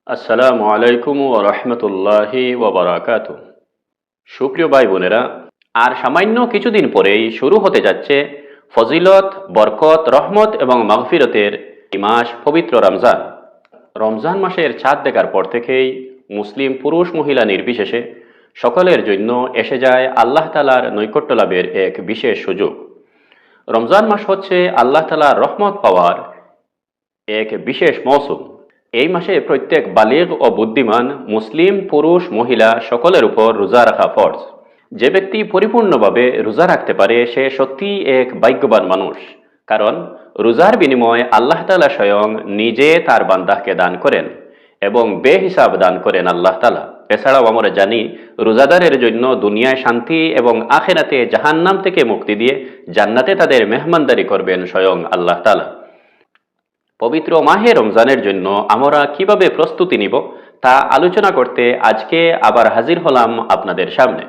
আসসালামু আলাইকুম ওয়া রাহমাতুল্লাহি ওয়া বারাকাতুহু। সুপ্রিয় ভাই বোনেরা, আর সামান্য কিছুদিন পরেই শুরু হতে যাচ্ছে ফজিলত, বরকত, রহমত এবং মাগফিরতের এই মাস পবিত্র রমজান। রমজান মাসের চাঁদ দেখার পর থেকেই মুসলিম পুরুষ মহিলা নির্বিশেষে সকলের জন্য এসে যায় আল্লাহ তাআলার নৈকট্য লাভের এক বিশেষ সুযোগ। রমজান মাস হচ্ছে আল্লাহ তাআলার রহমত পাওয়ার এক বিশেষ মৌসুম। এই মাসে প্রত্যেক বালিগ ও বুদ্ধিমান মুসলিম পুরুষ মহিলা সকলের উপর রোজা রাখা ফরজ। যে ব্যক্তি পরিপূর্ণভাবে রোজা রাখতে পারে সে সত্যিই এক ভাগ্যবান মানুষ, কারণ রোজার বিনিময়ে আল্লাহ তাআলা স্বয়ং নিজে তার বান্দাকে দান করেন এবং বেহিসাব দান করেন আল্লাহ তাআলা। এছাড়াও আমরা জানি রোজাদারের জন্য দুনিয়ায় শান্তি এবং আখিরাতে জাহান্নাম থেকে মুক্তি দিয়ে জান্নাতে তাদের মেহমানদারি করবেন স্বয়ং আল্লাহ তাআলা। পবিত্র মাহে রমজানের জন্য আমরা কিভাবে প্রস্তুতি নিব তা আলোচনা করতে আজকে আবার হাজির হলাম আপনাদের সামনে।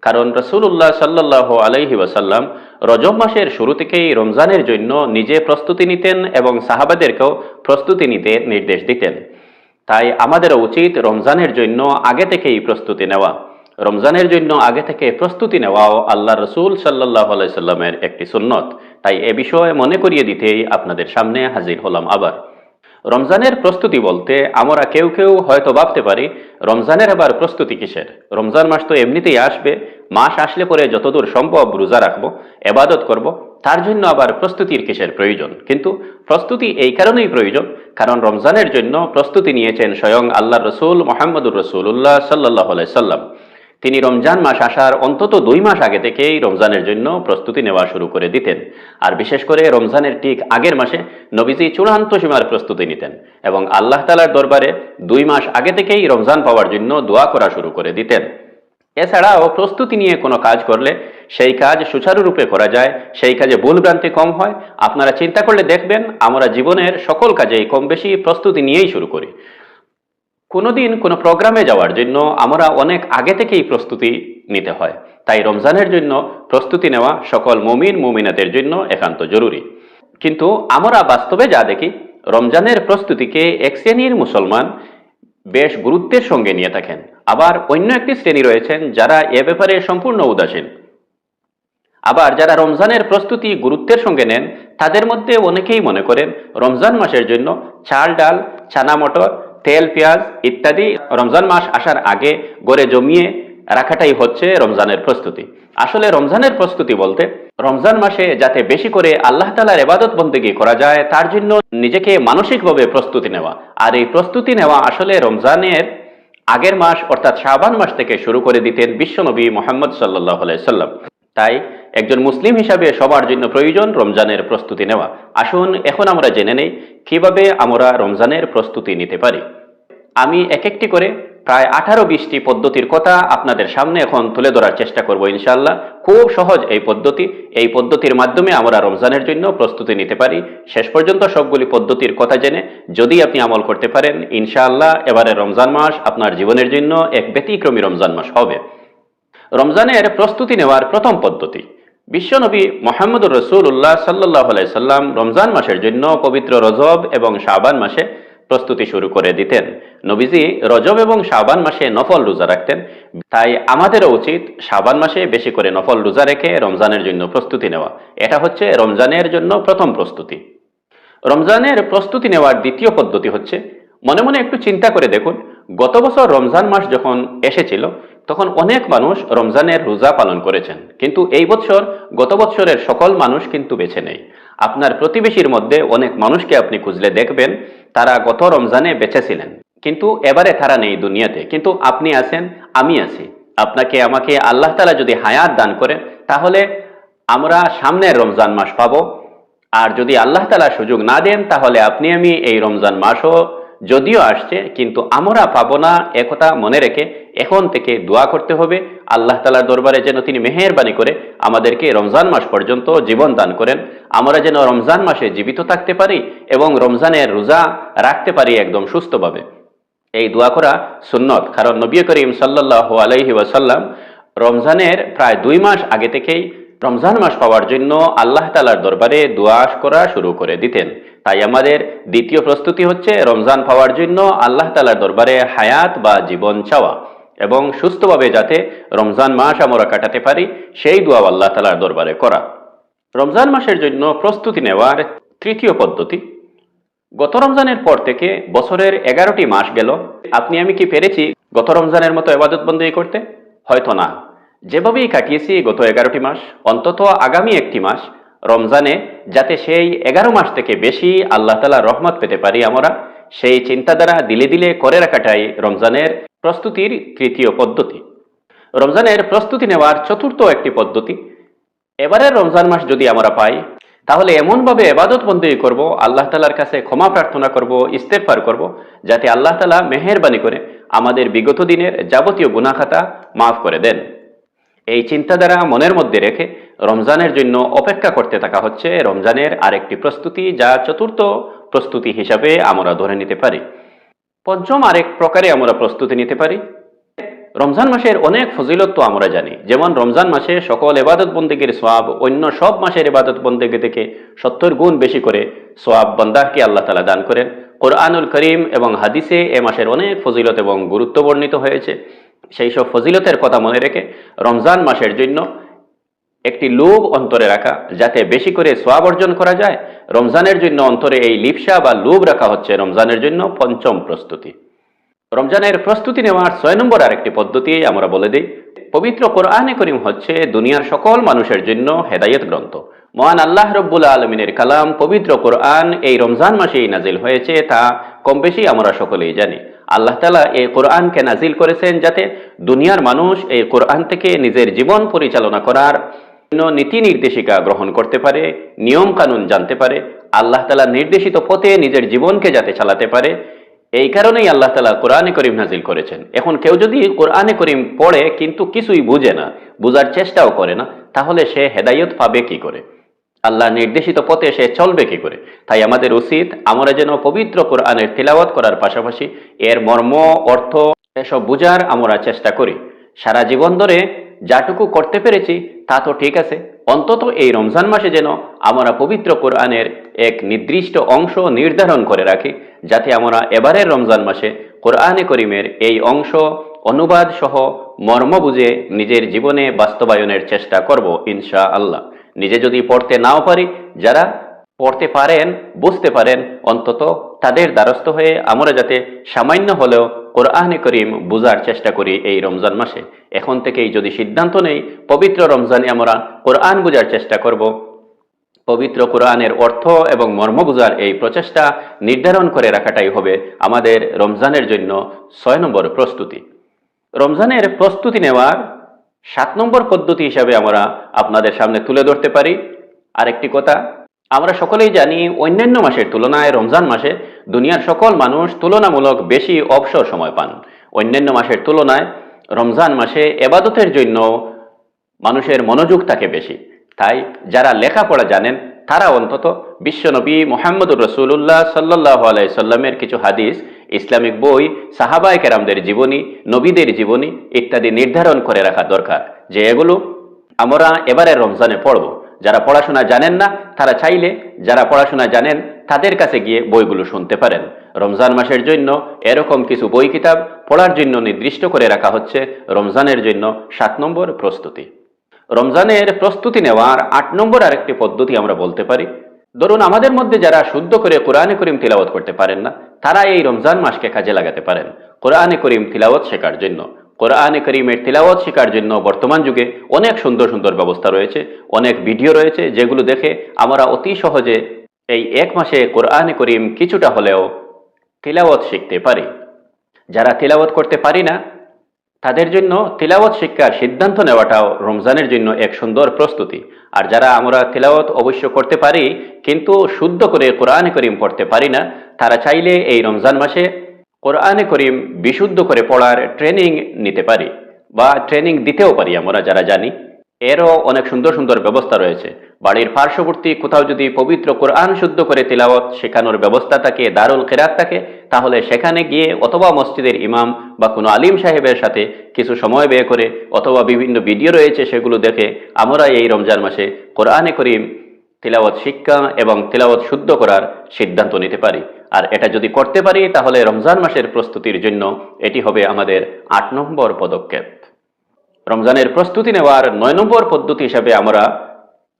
কারণ রাসূলুল্লাহ সাল্লাল্লাহু আলাইহি ওয়াসাল্লাম রজব মাসের শুরু থেকেই রমজানের জন্য নিজে প্রস্তুতি নিতেন এবং সাহাবাদেরকেও প্রস্তুতি নিতে নির্দেশ দিতেন। তাই আমাদেরও উচিত রমজানের জন্য আগে থেকেই প্রস্তুতি নেওয়া। রমজানের জন্য আগে থেকে প্রস্তুতি নেওয়াও আল্লাহ রসুল সাল্লাল্লাহু আলাইহি সাল্লামের একটি সুন্নত। তাই এ বিষয়ে মনে করিয়ে দিতেই আপনাদের সামনে হাজির হলাম আবার। রমজানের প্রস্তুতি বলতে আমরা কেউ কেউ হয়তো ভাবতে পারি রমজানের আবার প্রস্তুতি কিসের? রমজান মাস তো এমনিতেই আসবে, মাস আসলে পরে যতদূর সম্ভব রোজা রাখবো, এবাদত করব, তার জন্য আবার প্রস্তুতির কিসের প্রয়োজন? কিন্তু প্রস্তুতি এই কারণেই প্রয়োজন কারণ রমজানের জন্য প্রস্তুতি নিয়েছেন স্বয়ং আল্লাহ রসুল মুহাম্মদুর রাসূলুল্লাহ সাল্লাল্লাহু আলাইহি সাল্লাম। তিনি রমজান মাস আসার অন্তত 2 মাস আগে থেকেই রমজানের জন্য প্রস্তুতি নেওয়া শুরু করে দিতেন। আর বিশেষ করে রমজানের ঠিক আগের মাসে নবীজি চূড়ান্ত সীমার প্রস্তুতি নিতেন এবং আল্লাহ তাআলার দরবারে 2 মাস আগে থেকেই রমজান পাওয়ার জন্য দোয়া করা শুরু করে দিতেন। এছাড়াও প্রস্তুতি নিয়ে কোনো কাজ করলে সেই কাজ সুচারুরূপে করা যায়, সেই কাজে ভুলভ্রান্তি কম হয়। আপনারা চিন্তা করলে দেখবেন আমরা জীবনের সকল কাজেই কম বেশি প্রস্তুতি নিয়েই শুরু করি। কোনোদিন কোনো প্রোগ্রামে যাওয়ার জন্য আমরা অনেক আগে থেকেই প্রস্তুতি নিতে হয়। তাই রমজানের জন্য প্রস্তুতি নেওয়া সকল মুমিন মুমিনাতের জন্য একান্ত জরুরি। কিন্তু আমরা বাস্তবে যা দেখি রমজানের প্রস্তুতিকে এক শ্রেণীর মুসলমান বেশ গুরুত্বের সঙ্গে নিয়ে থাকেন, আবার অন্য একটি শ্রেণী রয়েছেন যারা এ ব্যাপারে সম্পূর্ণ উদাসীন। আবার যারা রমজানের প্রস্তুতি গুরুত্বের সঙ্গে নেন তাদের মধ্যে অনেকেই মনে করেন রমজান মাসের জন্য চাল ডাল, চানা মটর, তেল পেঁয়াজ ইত্যাদি রমজান মাস আসার আগে গড়ে জমিয়ে রাখাটাই হচ্ছে রমজানের প্রস্তুতি। আসলে রমজানের প্রস্তুতি বলতে রমজান মাসে যাতে বেশি করে আল্লাহ তাআলার ইবাদত বন্দেগী করা যায় তার জন্য নিজেকে মানসিকভাবে প্রস্তুতি নেওয়া। আর এই প্রস্তুতি নেওয়া আসলে রমজানের আগের মাস অর্থাৎ শাবান মাস থেকে শুরু করে দিতেন বিশ্বনবী মুহাম্মদ সাল্লাল্লাহু আলাইহি সাল্লাম। তাই একজন মুসলিম হিসাবে সবার জন্য প্রয়োজন রমজানের প্রস্তুতি নেওয়া। আসুন এখন আমরা জেনে নেই কিভাবে আমরা রমজানের প্রস্তুতি নিতে পারি। আমি এক একটি করে প্রায় 18-20টি পদ্ধতির কথা আপনাদের সামনে এখন তুলে ধরার চেষ্টা করব ইনশাআল্লাহ। খুব সহজ এই পদ্ধতি, এই পদ্ধতির মাধ্যমে আমরা রমজানের জন্য প্রস্তুতি নিতে পারি। শেষ পর্যন্ত সবগুলি পদ্ধতির কথা জেনে যদি আপনি আমল করতে পারেন ইনশাআল্লাহ এবারে রমজান মাস আপনার জীবনের জন্য এক ব্যতিক্রমী রমজান মাস হবে। রমজানের প্রস্তুতি নেওয়ার প্রথম পদ্ধতি, বিশ্বনবী মুহাম্মদুর রাসূলুল্লাহ সাল্লাল্লাহু আলাইহি সাল্লাম রমজান মাসের জন্য পবিত্র রজব এবং শাবান মাসে প্রস্তুতি শুরু করে দিতেন। নবীজি রজব এবং শাবান মাসে নফল রোজা রাখতেন। তাই আমাদেরও উচিত শাবান মাসে বেশি করে নফল রোজা রেখে রমজানের জন্য প্রস্তুতি নেওয়া। এটা হচ্ছে রমজানের জন্য প্রথম প্রস্তুতি। রমজানের প্রস্তুতি নেওয়ার দ্বিতীয় পদ্ধতি হচ্ছে, মনে মনে একটু চিন্তা করে দেখুন, গত বছর রমজান মাস যখন এসেছিল তখন অনেক মানুষ রমজানের রোজা পালন করেছেন, কিন্তু এই বছর গত বছরের সকল মানুষ কিন্তু বেঁচে নেই। আপনার প্রতিবেশীর মধ্যে অনেক মানুষকে আপনি খুঁজলে দেখবেন তারা গত রমজানে বেঁচে ছিলেন, কিন্তু এবারে তারা নেই দুনিয়াতে, কিন্তু আপনি আছেন, আমি আছি। আপনাকে আমাকে আল্লাহ তাআলা যদি হায়াত দান করেন তাহলে আমরা সামনের রমজান মাস পাবো। আর যদি আল্লাহ তাআলা সুযোগ না দেন তাহলে আপনি আমি এই রমজান মাসও যদিও আসছে কিন্তু আমরা পাবো না। একথা মনে রেখে এখন থেকে দোয়া করতে হবে আল্লাহ তাআলার দরবারে যেন তিনি মেহেরবানি করে আমাদেরকে রমজান মাস পর্যন্ত জীবন দান করেন, আমরা যেন রমজান মাসে জীবিত থাকতে পারি এবং রমজানের রোজা রাখতে পারি একদম সুস্থভাবে। এই দোয়া করা সুন্নত, কারণ নবী করিম সাল্লাল্লাহু আলাইহি ওয়াসাল্লাম রমজানের প্রায় 2 মাস আগে থেকেই রমজান মাস পাওয়ার জন্য আল্লাহ তাআলার দরবারে দোয়া করা শুরু করে দিতেন। তাই আমাদের দ্বিতীয় প্রস্তুতি হচ্ছে রমজান পাওয়ার জন্য আল্লাহ তাআলার দরবারে হায়াত বা জীবন চাওয়া এবং সুস্থভাবে যাতে রমজান মাস আমরা কাটাতে পারি সেই দোয়া আল্লাহ তাআলার দরবারে করা। রমজান মাসের জন্য প্রস্তুতি নেওয়ার তৃতীয় পদ্ধতি, গত রমজানের পর থেকে বছরের 11টি মাস গেল, আপনি আমি কি পেরেছি গত রমজানের মতো ইবাদত বন্দেগী করতে? হয়তো না। যেভাবেই কাটিয়েছি গত 11টি মাস, অন্তত আগামী একটি মাস রমজানে যাতে সেই 11 মাস থেকে বেশি আল্লাহ তাআলার রহমত পেতে পারি আমরা, সেই চিন্তাধারা দিলে দিলে করে রাখাটাই রমজানের প্রস্তুতির তৃতীয় পদ্ধতি। রমজানের প্রস্তুতি নেওয়ার চতুর্থ একটি পদ্ধতি, এবারের রমজান মাস যদি আমরা পাই তাহলে এমনভাবে ইবাদত বন্দেগী করব, আল্লাহ তাআলার কাছে ক্ষমা প্রার্থনা করব, ইস্তেগফার করব, যাতে আল্লাহ তাআলা মেহেরবানি করে আমাদের বিগত দিনের যাবতীয় গুনাহ খাতা মাফ করে দেন। এই চিন্তাধারা মনের মধ্যে রেখে রমজানের জন্য অপেক্ষা করতে থাকা হচ্ছে রমজানের আরেকটি প্রস্তুতি, যা চতুর্থ প্রস্তুতি হিসাবে আমরা ধরে নিতে পারি। পঞ্চম আরেক প্রকারে আমরা প্রস্তুতি নিতে পারি। রমজান মাসের অনেক ফজিলত তো আমরা জানি, যেমন রমজান মাসে সকল ইবাদত বন্দেগীর সওয়াব অন্য সব মাসের ইবাদত বন্দেগী থেকে 70 গুণ বেশি করে সওয়াব বান্দাকে আল্লাহ তাআলা দান করেন। কোরআনুল করিম এবং হাদিসে এ মাসের অনেক ফজিলত এবং গুরুত্ব বর্ণিত হয়েছে। সেই সব ফজিলতের কথা মনে রেখে রমজান মাসের জন্য একটি লোভ অন্তরে রাখা, যাতে বেশি করে সওয়াব অর্জন করা যায়, রমজানের জন্য অন্তরে এই লিপ্সা বা লোভ রাখা হচ্ছে রমজানের জন্য পঞ্চম প্রস্তুতি। রমজানের প্রস্তুতি নেওয়ার 6 নম্বর আরেকটি পদ্ধতি আমরা বলে দিই। পবিত্র কোরআনে করিম হচ্ছে দুনিয়ার সকল মানুষের জন্য হেদায়েত গ্রন্থ। মহান আল্লাহ রব্বুল আলমিনের কালাম পবিত্র কোরআন এই রমজান মাসেই নাজিল হয়েছে, তা কম বেশি আমরা সকলেই জানি। আল্লাহ তাআলা এই কোরআনকে নাজিল করেছেন যাতে দুনিয়ার মানুষ এই কোরআন থেকে নিজের জীবন পরিচালনা করার নীতি নির্দেশিকা গ্রহণ করতে পারে, নিয়ম কানুন জানতে পারে, আল্লাহ তাআলা নির্দেশিত পথে নিজের জীবনকে যাতে চালাতে পারে। এই কারণেই আল্লাহ তাআলা কোরআনে করিম নাজিল করেছেন। এখন কেউ যদি কোরআনে করিম পড়ে কিন্তু কিছুই বুঝে না, বুঝার চেষ্টাও করে না, তাহলে সে হেদায়েত পাবে কি করে? আল্লাহ নির্দেশিত পথে সে চলবে কি করে? তাই আমাদের উচিত আমরা যেন পবিত্র কোরআনের তিলাওয়াত করার পাশাপাশি এর মর্ম, অর্থ এসব বুঝার আমরা চেষ্টা করি। সারা জীবন ধরে যাটুকু করতে পেরেছি তা তো ঠিক আছে, অন্তত এই রমজান মাসে যেন আমরা পবিত্র কোরআনের এক নির্দিষ্ট অংশ নির্ধারণ করে রাখি, যাতে আমরা এবারের রমজান মাসে কোরআনে করিমের এই অংশ অনুবাদ সহ মর্ম বুঝে নিজের জীবনে বাস্তবায়নের চেষ্টা করব ইনশাআল্লাহ। নিজে যদি পড়তে নাও পারি, যারা পড়তে পারেন, বুঝতে পারেন, অন্তত তাদের দ্বারস্থ হয়ে আমরা যাতে সামান্য হলেও কোরআনে করিম বুঝার চেষ্টা করি এই রমজান মাসে। এখন থেকেই যদি সিদ্ধান্ত নেই পবিত্র রমজানে আমরা কোরআন বুঝার চেষ্টা করব, পবিত্র কোরআনের অর্থ এবং মর্ম বুঝার এই প্রচেষ্টা নির্ধারণ করে রাখাটাই হবে আমাদের রমজানের জন্য 6 নম্বর প্রস্তুতি। রমজানের প্রস্তুতি নেওয়ার 7 নম্বর পদ্ধতি হিসাবে আমরা আপনাদের সামনে তুলে ধরতে পারি আরেকটি কথা। আমরা সকলেই জানি অন্যান্য মাসের তুলনায় রমজান মাসে দুনিয়ার সকল মানুষ তুলনামূলক বেশি অবসর সময় পান। অন্যান্য মাসের তুলনায় রমজান মাসে ইবাদতের জন্য মানুষের মনোযোগ থাকে বেশি। তাই যারা লেখাপড়া জানেন তারা অন্তত বিশ্বনবী মুহাম্মদুর রাসূলুল্লাহ সাল্লাল্লাহু আলাইহি সাল্লামের কিছু হাদিস, ইসলামিক বই, সাহাবায়ে কেরামদের জীবনী, নবীদের জীবনী ইত্যাদি নির্ধারণ করে রাখা দরকার, যে এগুলো আমরা এবারে রমজানে পড়ব। যারা পড়াশোনা জানেন না তারা চাইলে যারা পড়াশোনা জানেন তাদের কাছে গিয়ে বইগুলো শুনতে পারেন। রমজান মাসের জন্য এরকম কিছু বই কিতাব পড়ার জন্য নির্দিষ্ট করে রাখা হচ্ছে রমজানের জন্য 7 নম্বর প্রস্তুতি। রমজানের প্রস্তুতি নেওয়ার 8 নম্বর আরেকটি পদ্ধতি আমরা বলতে পারি। ধরুন আমাদের মধ্যে যারা শুদ্ধ করে কোরআনে করিম তিলাওয়াত করতে পারেন না, তারা এই রমজান মাসকে কাজে লাগাতে পারেন কোরআনে করিম তিলাওয়াত শেখার জন্য। কোরআনে করিমের তিলাওয়াত শেখার জন্য বর্তমান যুগে অনেক সুন্দর সুন্দর ব্যবস্থা রয়েছে, অনেক ভিডিও রয়েছে, যেগুলো দেখে আমরা অতি সহজে এই 1 মাসে কোরআনে করিম কিছুটা হলেও তিলাওয়াত শিখতে পারি। যারা তিলাওয়াত করতে পারি না তাদের জন্য তিলাওয়াত শিক্ষার সিদ্ধান্ত নেওয়াটাও রমজানের জন্য এক সুন্দর প্রস্তুতি। আর যারা আমরা তিলাওয়াত অবশ্য করতে পারি কিন্তু শুদ্ধ করে কোরআনে করিম পড়তে পারি না, তারা চাইলে এই রমজান মাসে কোরআনে করিম বিশুদ্ধ করে পড়ার ট্রেনিং নিতে পারি বা ট্রেনিং দিতেও পারি আমরা যারা জানি। এরও অনেক সুন্দর সুন্দর ব্যবস্থা রয়েছে। বাড়ির পার্শ্ববর্তী কোথাও যদি পবিত্র কোরআন শুদ্ধ করে তিলাওয়াত শেখানোর ব্যবস্থা থাকে, দারুল কিরাত থাকে, তাহলে সেখানে গিয়ে অথবা মসজিদের ইমাম বা কোনো আলিম সাহেবের সাথে কিছু সময় ব্যয় করে অথবা বিভিন্ন ভিডিও রয়েছে সেগুলো দেখে আমরা এই রমজান মাসে কোরআনে করিম তিলাওয়াত শিক্ষা এবং তিলাওয়াত শুদ্ধ করার সিদ্ধান্ত নিতে পারি। আর এটা যদি করতে পারি তাহলে রমজান মাসের প্রস্তুতির জন্য এটি হবে আমাদের ৮ নম্বর পদক্ষেপ। রমজানের প্রস্তুতি নেওয়ার ৯ নম্বর পদ্ধতি হিসাবে আমরা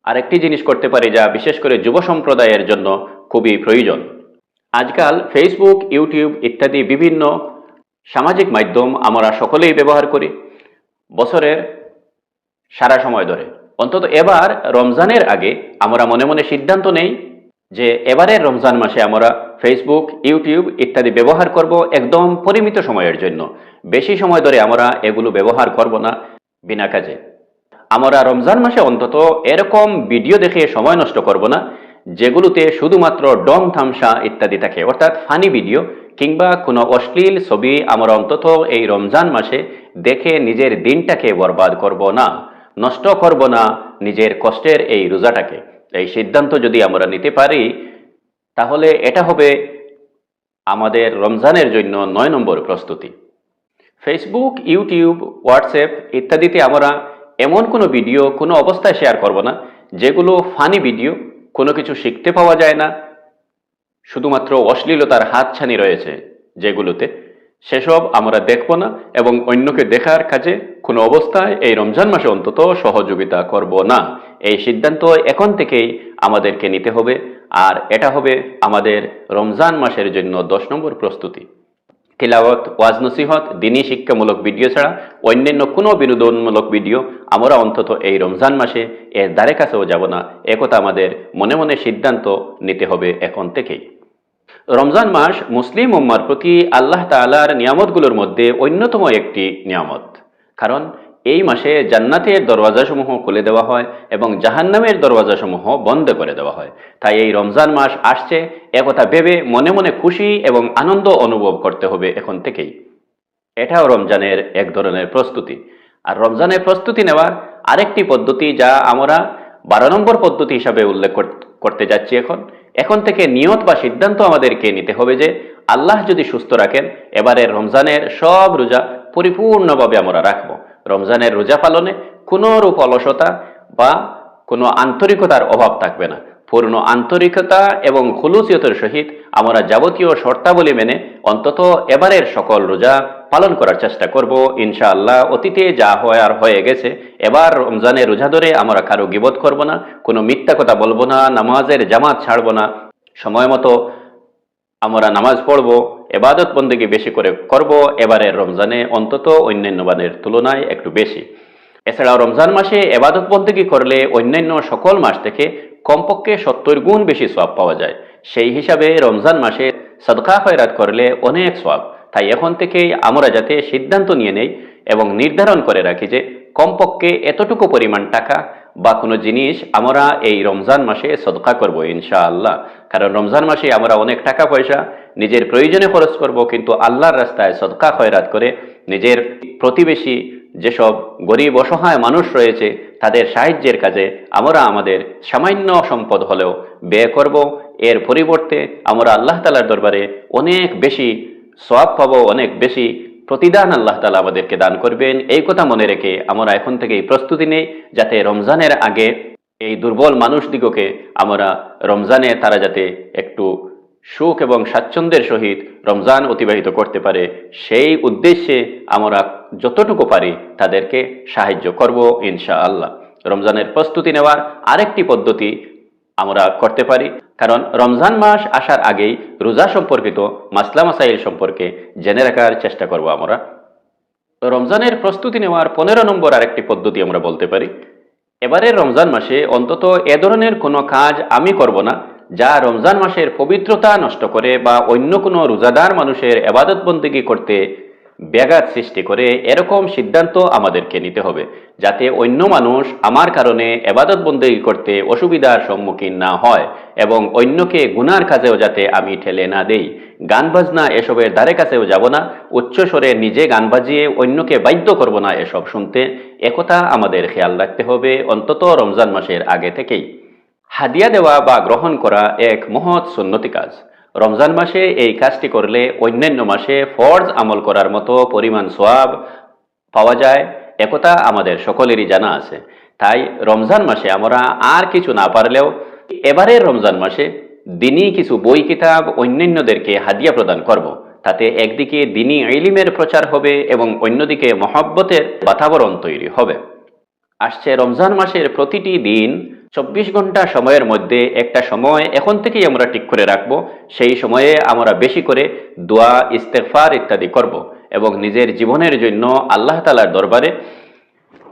আরেকটি জিনিস করতে পারি যা বিশেষ করে যুব সম্প্রদায়ের জন্য খুবই প্রয়োজন। আজকাল ফেসবুক, ইউটিউব ইত্যাদি বিভিন্ন সামাজিক মাধ্যম আমরা সকলেই ব্যবহার করি বছরের সারা সময় ধরে। অন্তত এবার রমজানের আগে আমরা মনে মনে সিদ্ধান্ত নেই যে এবারের রমজান মাসে আমরা ফেসবুক, ইউটিউব ইত্যাদি ব্যবহার করব একদম পরিমিত সময়ের জন্য। বেশি সময় ধরে আমরা এগুলো ব্যবহার করব না বিনা কাজে। আমরা রমজান মাসে অন্তত এরকম ভিডিও দেখে সময় নষ্ট করব না যেগুলোতে শুধুমাত্র ডং থামসা ইত্যাদি থাকে, অর্থাৎ ফানি ভিডিও কিংবা কোনো অশ্লীল ছবি আমরা অন্তত এই রমজান মাসে দেখে নিজের দিনটাকে বরবাদ করব না, নষ্ট করব না নিজের কষ্টের এই রোজাটাকে। এই সিদ্ধান্ত যদি আমরা নিতে পারি তাহলে এটা হবে আমাদের রমজানের জন্য ৯ নম্বর প্রস্তুতি। ফেসবুক, ইউটিউব, হোয়াটসঅ্যাপ ইত্যাদিতে আমরা এমন কোনো ভিডিও কোনো অবস্থায় শেয়ার করব না যেগুলো ফানি ভিডিও, কোনো কিছু শিখতে পাওয়া যায় না, শুধুমাত্র অশ্লীলতার হাতছানি রয়েছে যেগুলোতে, সেসব আমরা দেখব না এবং অন্যকে দেখার কাজে কোনো অবস্থায় এই রমজান মাসে অন্তত সহযোগিতা করব না। এই সিদ্ধান্ত এখন থেকেই আমাদেরকে নিতে হবে, আর এটা হবে আমাদের রমজান মাসের জন্য ১০ নম্বর প্রস্তুতি। তিলাওয়াত, ওয়াজ নসিহত, দ্বীনি শিক্ষামূলক ভিডিও ছাড়া অন্যান্য কোনো বিনোদনমূলক ভিডিও আমরা অন্তত এই রমজান মাসে এর ধারে কাছেও যাব না, একথা আমাদের মনে মনে সিদ্ধান্ত নিতে হবে এখন থেকেই। রমজান মাস মুসলিম উম্মার প্রতি আল্লাহ তাআলার নিয়ামতগুলোর মধ্যে অন্যতম একটি নিয়ামত, কারণ এই মাসে জান্নাতের দরওয়াজাসমূহ খুলে দেওয়া হয় এবং জাহান্নামের দরওয়াজাসমূহ বন্ধ করে দেওয়া হয়। তাই এই রমজান মাস আসছে একথা ভেবে মনে মনে খুশি এবং আনন্দ অনুভব করতে হবে এখন থেকেই। এটাও রমজানের এক ধরনের প্রস্তুতি। আর রমজানের প্রস্তুতি নেওয়ার আরেকটি পদ্ধতি যা আমরা ১২ নম্বর পদ্ধতি হিসাবে উল্লেখ করতে যাচ্ছি এখন থেকে নিয়ত বা সিদ্ধান্ত আমাদেরকে নিতে হবে যে আল্লাহ যদি সুস্থ রাখেন এবারের রমজানের সব রোজা পরিপূর্ণভাবে আমরা রাখবো। রমজানের রোজা পালনে কোনো রূপ অলসতা বা কোনো আন্তরিকতার অভাব থাকবে না। পূর্ণ আন্তরিকতা এবং খুলুসিয়তের সহিত আমরা যাবতীয় শর্তাবলী মেনে অন্তত এবারের সকল রোজা পালন করার চেষ্টা করব ইনশাআল্লাহ। অতীতে যা হয় আর হয়ে গেছে, এবার রমজানের রোজা ধরে আমরা কারো গীবত করব না, কোনো মিথ্যা কথা বলবো না, নামাজের জামাত ছাড়ব না, সময় মতো আমরা নামাজ পড়ব, ইবাদত বন্দেগী বেশি করে করব এবারের রমজানে অন্তত অন্যান্য বারের তুলনায় একটু বেশি। এছাড়াও রমজান মাসে ইবাদত বন্দেগী করলে অন্যান্য সকল মাস থেকে কমপক্ষে ৭০ গুণ বেশি সওয়াব পাওয়া যায়। সেই হিসাবে রমজান মাসে সাদকা খয়রাত করলে অনেক সওয়াব। তাই এখন থেকেই আমরা যাতে সিদ্ধান্ত নিয়ে নেই এবং নির্ধারণ করে রাখি যে কমপক্ষে এতটুকু পরিমাণ টাকা বা কোনো জিনিস আমরা এই রমজান মাসে সদকা করব ইনশাআল্লাহ। কারণ রমজান মাসে আমরা অনেক টাকা পয়সা নিজের প্রয়োজনে খরচ করব, কিন্তু আল্লাহর রাস্তায় সদকা খয়রাত করে নিজের প্রতিবেশী যেসব গরিব অসহায় মানুষ রয়েছে তাদের সাহায্যের কাজে আমরা আমাদের সামান্য সম্পদ হলেও ব্যয় করব। এর পরিবর্তে আমরা আল্লাহ তাআলার দরবারে অনেক বেশি সওয়াব পাবো, অনেক বেশি প্রতিদান আল্লাহ তাআলা আমাদেরকে দান করবেন। এই কথা মনে রেখে আমরা এখন থেকেই প্রস্তুতি নেই যাতে রমজানের আগে এই দুর্বল মানুষদিগকে আমরা রমজানে তারা যাতে একটু সুখ এবং স্বাচ্ছন্দ্যের সহিত রমজান অতিবাহিত করতে পারে, সেই উদ্দেশ্যে আমরা যতটুকু পারি তাদেরকে সাহায্য করব ইনশাআল্লাহ। রমজানের প্রস্তুতি নেওয়ার আরেকটি পদ্ধতি আমরা করতে পারি, কারণ রমজান মাস আসার আগেই রোজা সম্পর্কিত মাসলা মাসাইল সম্পর্কে জেনে রাখার চেষ্টা করব আমরা। রমজানের প্রস্তুতি নেওয়ার ১৫ নম্বর আরেকটি পদ্ধতি আমরা বলতে পারি, এবারের রমজান মাসে অন্তত এ ধরনের কোনো কাজ আমি করব না যা রমজান মাসের পবিত্রতা নষ্ট করে বা অন্য কোনো রোজাদার মানুষের ইবাদত বন্দেগী করতে ব্যাঘাত সৃষ্টি করে। এরকম সিদ্ধান্ত আমাদেরকে নিতে হবে যাতে অন্য মানুষ আমার কারণে ইবাদত বন্দেগী করতে অসুবিধার সম্মুখীন না হয় এবং অন্যকে গুনার কাজেও যাতে আমি ঠেলে না দেই। গান বাজনা এসবের ধারে কাছেও যাব না, উচ্চ স্বরে নিজে গান বাজিয়ে অন্যকে বাধ্য করব না এসব শুনতে। একথা আমাদের খেয়াল রাখতে হবে অন্তত রমজান মাসের আগে থেকেই। হাদিয়া দেওয়া বা গ্রহণ করা এক মহৎ সুন্নতি কাজ। রমজান মাসে এই কাজটি করলে অন্যান্য মাসে ফরজ আমল করার মতো পরিমাণ সওয়াব পাওয়া যায়, একথা আমাদের সকলেরই জানা আছে। তাই রমজান মাসে আমরা আর কিছু না পারলেও এবারের রমজান মাসে দিনী কিছু বই কিতাব অন্যান্যদেরকে হাদিয়া প্রদান করব। তাতে একদিকে দিনী ইলমের প্রচার হবে এবং অন্যদিকে মহব্বতের বাতাবরণ তৈরি হবে। আসছে রমজান মাসের প্রতিটি দিন 24 ঘন্টা সময়ের মধ্যে একটা সময় এখন থেকেই আমরা ঠিক করে রাখবো। সেই সময়ে আমরা বেশি করে দোয়া, ইস্তেগফার ইত্যাদি করব এবং নিজের জীবনের জন্য আল্লাহ তাআলার দরবারে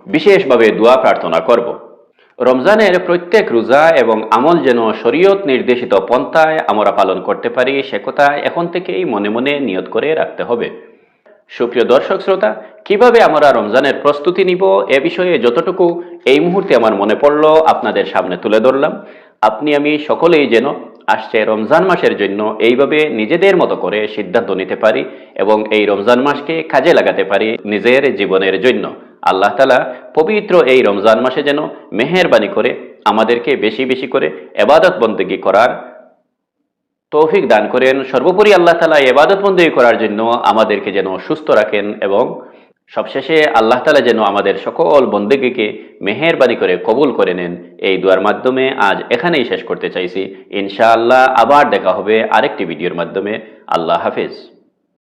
বিশেষভাবে দোয়া প্রার্থনা করব। রমজানের প্রত্যেক রোজা এবং আমল যেন শরীয়ত নির্দেশিত পন্থায় আমরা পালন করতে পারি, সে কথা এখন থেকেই মনে মনে নিয়ত করে রাখতে হবে। সুপ্রিয় দর্শক শ্রোতা, কিভাবে আমরা রমজানের প্রস্তুতি নিব এ বিষয়ে যতটুকু এই মুহূর্তে আমার মনে পড়ল আপনাদের সামনে তুলে ধরলাম। আপনি আমি সকলেই যেন আসছে রমজান মাসের জন্য এইভাবে নিজেদের মতো করে সিদ্ধান্ত নিতে পারি এবং এই রমজান মাসকে কাজে লাগাতে পারি নিজের জীবনের জন্য। আল্লাহ তাআলা পবিত্র এই রমজান মাসে যেন মেহেরবানি করে আমাদেরকে বেশি বেশি করে ইবাদত বন্দেগী করার তৌফিক দান করেন। সর্বোপরি আল্লাহ তাআলা ইবাদত বন্দেগী করার জন্য আমাদেরকে যেন সুস্থ রাখেন এবং সবশেষে আল্লাহ তাআলা যেন আমাদের সকল বন্দেগীকে মেহেরবানি করে কবুল করে নেন। এই দোয়ার মাধ্যমে আজ এখানেই শেষ করতে চাইছি। ইনশাআল্লাহ আবার দেখা হবে আরেকটি ভিডিওর মাধ্যমে। আল্লাহ হাফেজ।